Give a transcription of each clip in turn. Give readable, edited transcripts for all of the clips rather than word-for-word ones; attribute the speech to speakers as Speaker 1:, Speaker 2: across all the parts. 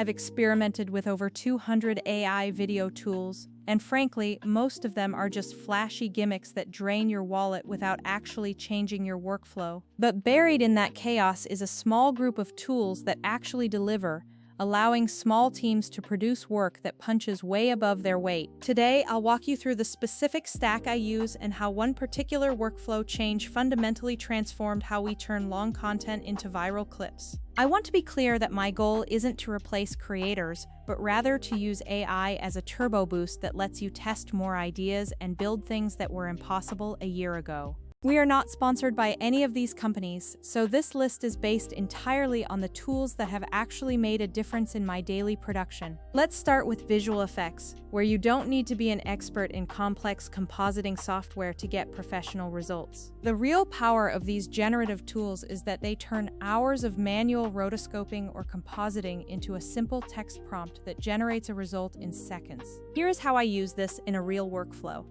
Speaker 1: I've experimented with over 200 AI video tools, and frankly, most of them are just flashy gimmicks that drain your wallet without actually changing your workflow. But buried in that chaos is a small group of tools that actually deliver, allowing small teams to produce work that punches way above their weight. Today, I'll walk you through the specific stack I use and how one particular workflow change fundamentally transformed how we turn long content into viral clips. I want to be clear that my goal isn't to replace creators, but rather to use AI as a turbo boost that lets you test more ideas and build things that were impossible a year ago. We are not sponsored by any of these companies, so this list is based entirely on the tools that have actually made a difference in my daily production. Let's start with visual effects, where you don't need to be an expert in complex compositing software to get professional results. The real power of these generative tools is that they turn hours of manual rotoscoping or compositing into a simple text prompt that generates a result in seconds. Here's how I use this in a real workflow.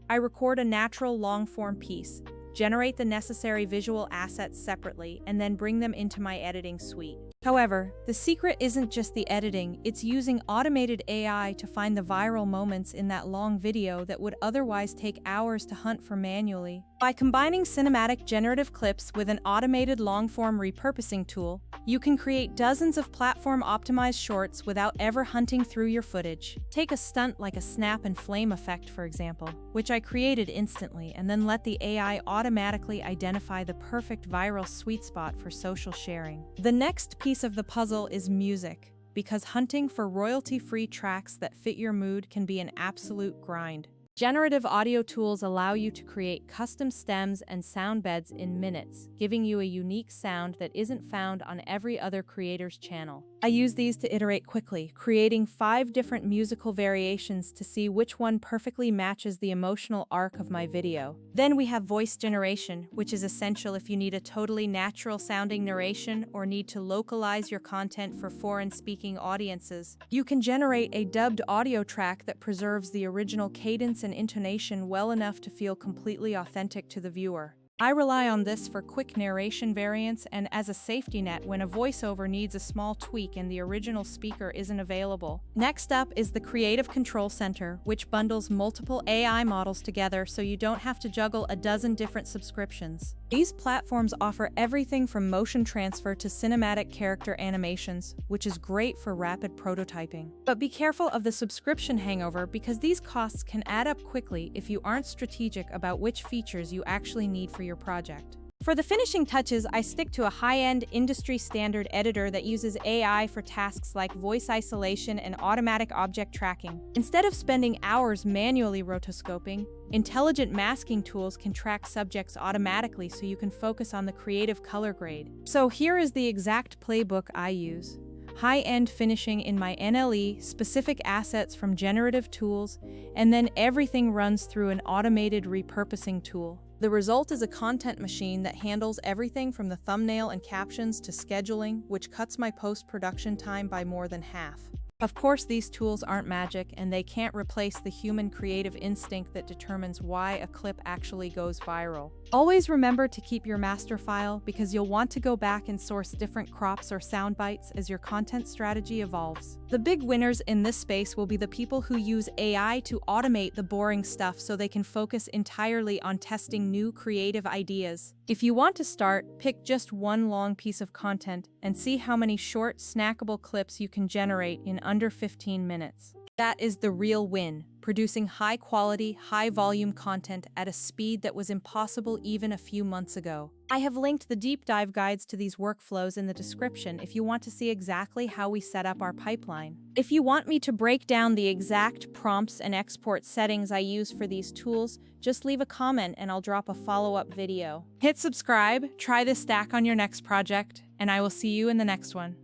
Speaker 1: I record a natural long-form piece, generate the necessary visual assets separately, and then bring them into my editing suite. However, the secret isn't just the editing, it's using automated AI to find the viral moments in that long video that would otherwise take hours to hunt for manually. By combining cinematic generative clips with an automated long-form repurposing tool, you can create dozens of platform-optimized shorts without ever hunting through your footage. Take a stunt like a snap and flame effect, for example, which I created instantly and then let the AI automatically identify the perfect viral sweet spot for social sharing. The next piece of the puzzle is music, because hunting for royalty-free tracks that fit your mood can be an absolute grind. Generative audio tools allow you to create custom stems and sound beds in minutes, giving you a unique sound that isn't found on every other creator's channel. I use these to iterate quickly, creating 5 different musical variations to see which one perfectly matches the emotional arc of my video. Then we have voice generation, which is essential if you need a totally natural-sounding narration or need to localize your content for foreign-speaking audiences. You can generate a dubbed audio track that preserves the original cadence and intonation well enough to feel completely authentic to the viewer. I rely on this for quick narration variants and as a safety net when a voiceover needs a small tweak and the original speaker isn't available. Next up is the Creative Control Center, which bundles multiple AI models together so you don't have to juggle a dozen different subscriptions. These platforms offer everything from motion transfer to cinematic character animations, which is great for rapid prototyping. But be careful of the subscription hangover because these costs can add up quickly if you aren't strategic about which features you actually need for your project. For the finishing touches, I stick to a high-end, industry-standard editor that uses AI for tasks like voice isolation and automatic object tracking. Instead of spending hours manually rotoscoping, intelligent masking tools can track subjects automatically so you can focus on the creative color grade. So here is the exact playbook I use. High-end finishing in my NLE, specific assets from generative tools, and then everything runs through an automated repurposing tool. The result is a content machine that handles everything from the thumbnail and captions to scheduling, which cuts my post-production time by more than half. Of course, these tools aren't magic, and they can't replace the human creative instinct that determines why a clip actually goes viral. Always remember to keep your master file because you'll want to go back and source different crops or sound bites as your content strategy evolves. The big winners in this space will be the people who use AI to automate the boring stuff so they can focus entirely on testing new creative ideas. If you want to start, pick just one long piece of content and see how many short, snackable clips you can generate in under 15 minutes. That is the real win, producing high-quality, high-volume content at a speed that was impossible even a few months ago. I have linked the deep dive guides to these workflows in the description if you want to see exactly how we set up our pipeline. If you want me to break down the exact prompts and export settings I use for these tools, just leave a comment and I'll drop a follow-up video. Hit subscribe, try this stack on your next project, and I will see you in the next one.